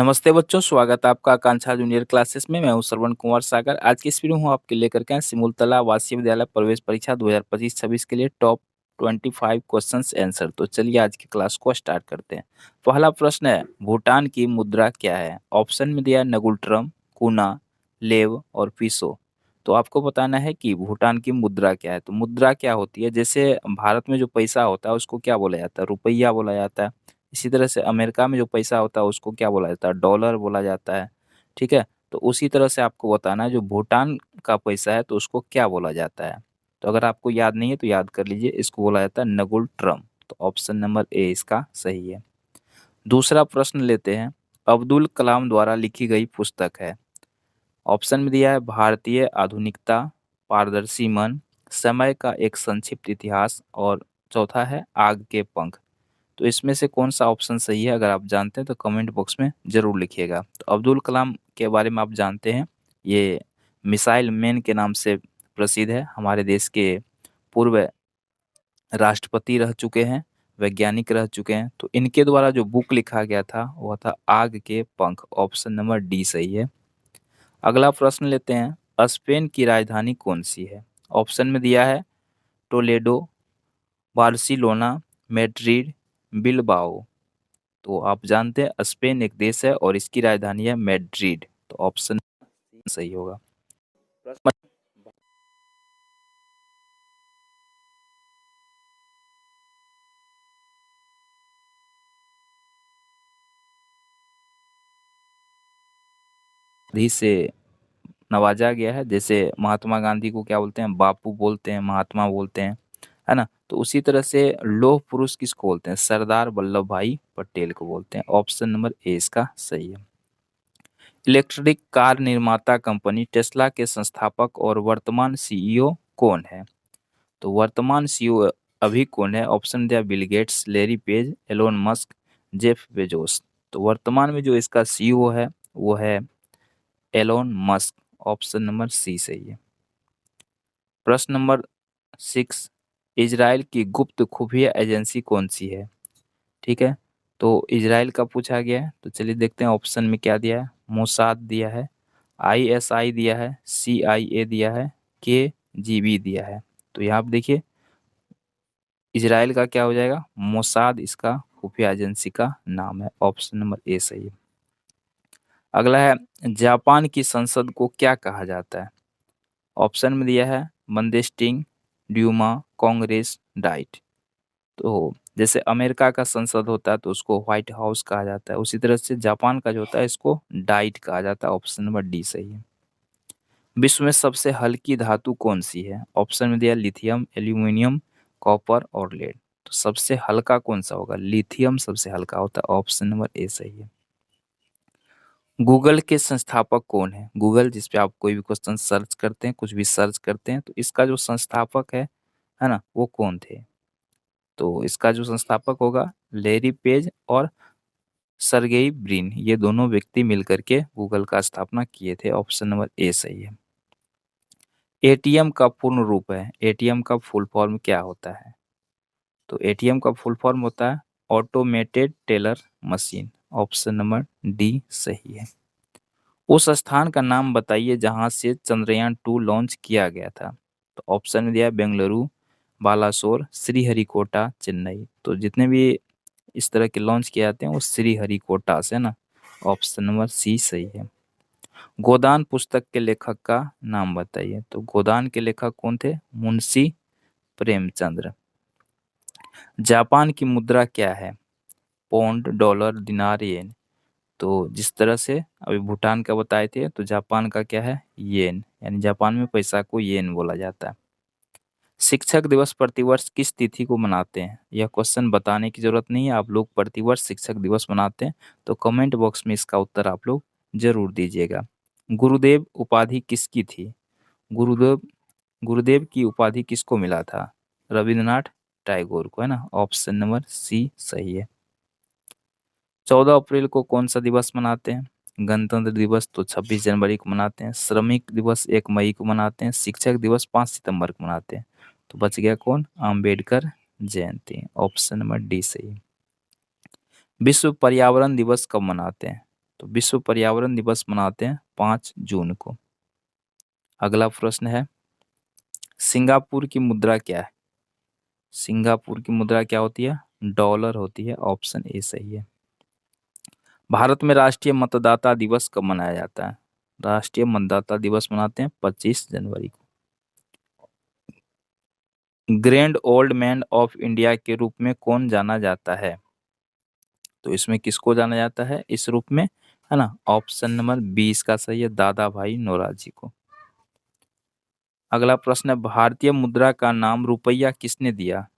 नमस्ते बच्चों, स्वागत है आपका आकांक्षा जूनियर क्लासेस में। मैं हूं श्रवण कुमार सागर। आज की इस वीडियो में हम आपके लेकर के आए सिमुलतला आवासीय विद्यालय प्रवेश परीक्षा 2025-26 के लिए टॉप 25 क्वेश्चंस आंसर। तो चलिए आज की क्लास को स्टार्ट करते हैं। पहला प्रश्न है, भूटान की मुद्रा क्या है? ऑप्शन में दिया है नगुल्ट्रम, कुना, लेव और पीसो। तो आपको बताना है कि भूटान की मुद्रा क्या है। तो मुद्रा क्या होती है? जैसे भारत में जो पैसा होता है उसको क्या बोला जाता है? रुपया बोला जाता है। इसी तरह से अमेरिका में जो पैसा होता है उसको क्या बोला जाता है? डॉलर बोला जाता है। ठीक है, तो उसी तरह से आपको बताना है जो भूटान का पैसा है तो उसको क्या बोला जाता है। तो अगर आपको याद नहीं है तो याद कर लीजिए, इसको बोला जाता है नगुल ट्रम। तो ऑप्शन नंबर ए इसका सही है। दूसरा प्रश्न लेते हैं, अब्दुल कलाम द्वारा लिखी गई पुस्तक है। ऑप्शन में दिया है भारतीय आधुनिकता, पारदर्शी मन, समय का एक संक्षिप्त इतिहास और चौथा है आग के पंख। तो इसमें से कौन सा ऑप्शन सही है? अगर आप जानते हैं तो कमेंट बॉक्स में ज़रूर लिखिएगा। तो अब्दुल कलाम के बारे में आप जानते हैं, ये मिसाइल मैन के नाम से प्रसिद्ध है। हमारे देश के पूर्व राष्ट्रपति रह चुके हैं, वैज्ञानिक रह चुके हैं। तो इनके द्वारा जो बुक लिखा गया था वह था आग के पंख। ऑप्शन नंबर डी सही है। अगला प्रश्न लेते हैं, स्पेन की राजधानी कौन सी है? ऑप्शन में दिया है टोलेडो, बार्सिलोना, मैड्रिड, बिलबाओ। तो आप जानते हैं स्पेन एक देश है और इसकी राजधानी है मैड्रिड। तो ऑप्शन सही होगा। प्रश्न गांधी से नवाजा गया है। जैसे महात्मा गांधी को क्या बोलते हैं? बापू बोलते हैं, महात्मा बोलते हैं, है ना। तो उसी तरह से लौह पुरुष किसको बोलते हैं? सरदार वल्लभ भाई पटेल को बोलते हैं। ऑप्शन नंबर ए इसका सही है। इलेक्ट्रिक कार निर्माता कंपनी टेस्ला के संस्थापक और वर्तमान सीईओ कौन है? तो वर्तमान सीईओ अभी कौन है? ऑप्शन दिया Bill Gates, Larry Page, Elon Musk, Jeff Bezos. तो वर्तमान में जो इसका सीईओ है वो है Elon Musk. Option number C सही है। प्रश्न नंबर 6, इजराइल की गुप्त खुफिया एजेंसी कौन सी है? ठीक है, तो इजराइल का पूछा गया है। तो चलिए देखते हैं ऑप्शन में क्या दिया है। मोसाद दिया है, आईएसआई दिया है, सीआईए दिया है, केजीबी दिया है। तो यहाँ पे देखिए इजराइल का क्या हो जाएगा? मोसाद इसका खुफिया एजेंसी का नाम है। ऑप्शन नंबर ए सही है। अगला है, जापान की संसद को क्या कहा जाता है? ऑप्शन में दिया है मंदेस्टिंग, ड्यूमा, कांग्रेस, डाइट। तो जैसे अमेरिका का संसद होता है तो उसको व्हाइट हाउस कहा जाता है, उसी तरह से जापान का जो होता है इसको डाइट कहा जाता है। ऑप्शन नंबर डी सही है। विश्व में सबसे हल्की धातु कौन सी है? ऑप्शन में दिया लिथियम, एल्यूमिनियम, कॉपर और लेड। तो सबसे हल्का कौन सा होगा? लिथियम सबसे हल्का होता है। ऑप्शन नंबर ए सही है। गूगल के संस्थापक कौन है? गूगल जिस पे आप कोई भी क्वेश्चन सर्च करते हैं, कुछ भी सर्च करते हैं, तो इसका जो संस्थापक है ना, वो कौन थे? तो इसका जो संस्थापक होगा लैरी पेज और सरगेई ब्रिन, ये दोनों व्यक्ति मिलकर के गूगल का स्थापना किए थे। ऑप्शन नंबर ए सही है। एटीएम का पूर्ण रूप है, एटीएम का फुल फॉर्म क्या होता है? तो एटीएम का फुल फॉर्म होता है automated teller machine. Option number D सही है। उस स्थान का नाम बताइए जहां से चंद्रयान 2 लॉन्च किया गया था। तो ऑप्शन में दिया है बेंगलुरु, बालासोर, श्रीहरिकोटा, चेन्नई। तो जितने भी इस तरह के लॉन्च किए जाते हैं वो श्रीहरिकोटा से ना। ऑप्शन नंबर सी सही है। गोदान पुस्तक के लेखक का नाम बताइए। तो गोदान के लेखक कौन थे? मुंशी प्रेमचंद्र। जापान की मुद्रा क्या है? पौंड, डॉलर, दिनार, येन। तो जिस तरह से अभी भूटान का बताए थे तो जापान का क्या है? येन, यानी जापान में पैसा को येन बोला जाता है। शिक्षक दिवस प्रतिवर्ष किस तिथि को मनाते हैं? यह क्वेश्चन बताने की जरूरत नहीं है, आप लोग प्रतिवर्ष शिक्षक दिवस मनाते हैं। तो कमेंट बॉक्स में इसका उत्तर आप लोग जरूर दीजिएगा। गुरुदेव उपाधि किसकी थी? गुरुदेव गुरुदेव की उपाधि किसको मिला था? रविंद्रनाथ टैगोर को, है ना। ऑप्शन नंबर सी सही है। 14 अप्रैल को कौन सा दिवस मनाते हैं? गणतंत्र दिवस तो 26 जनवरी को मनाते हैं, श्रमिक दिवस 1 मई को मनाते हैं, शिक्षक दिवस 5 सितंबर को मनाते हैं। तो बच गया कौन? अम्बेडकर जयंती। ऑप्शन नंबर डी सही। विश्व पर्यावरण दिवस कब मनाते हैं? तो विश्व पर्यावरण दिवस मनाते हैं 5 जून को। अगला प्रश्न है, सिंगापुर की मुद्रा क्या है? सिंगापुर की मुद्रा क्या होती है? डॉलर होती है। ऑप्शन ए सही है। भारत में राष्ट्रीय मतदाता दिवस कब मनाया जाता है? राष्ट्रीय मतदाता दिवस मनाते हैं 25 जनवरी को। Grand old man of India के रूप में कौन जाना जाता है? तो इसमें किसको जाना जाता है इस रूप में, है ना? ऑप्शन नंबर 20 का सही है, दादा भाई नौरोजी को। अगला प्रश्न है, भारतीय मुद्रा का नाम रुपया किसने दिया?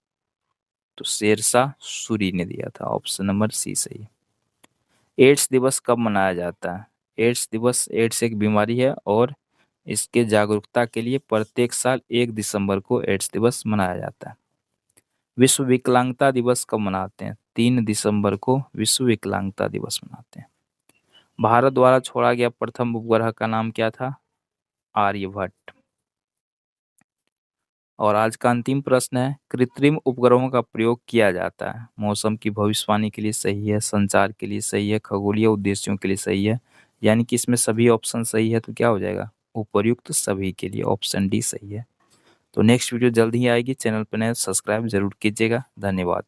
तो शेरशाह सूरी ने दिया था। ऑप्शन नंबर सी सही है। एड्स दिवस कब मनाया जाता है? एड्स दिवस, एड्स एक बीमारी है और इसके जागरूकता के लिए प्रत्येक साल 1 दिसंबर को एड्स दिवस मनाया जाता है। विश्व विकलांगता दिवस कब मनाते हैं? 3 दिसंबर को विश्व विकलांगता दिवस मनाते हैं। भारत द्वारा छोड़ा गया प्रथम उपग्रह का नाम क्या था? आर्यभट्ट। और आज का अंतिम प्रश्न है, कृत्रिम उपग्रहों का प्रयोग किया जाता है मौसम की भविष्यवाणी के लिए सही है, संचार के लिए सही है, खगोलीय उद्देश्यों के लिए सही है, यानी कि इसमें सभी ऑप्शन सही है, तो क्या हो जाएगा? उपर्युक्त सभी के लिए ऑप्शन डी सही है। तो नेक्स्ट वीडियो जल्द ही आएगी। चैनल पर नए सब्सक्राइब जरूर कीजिएगा। धन्यवाद।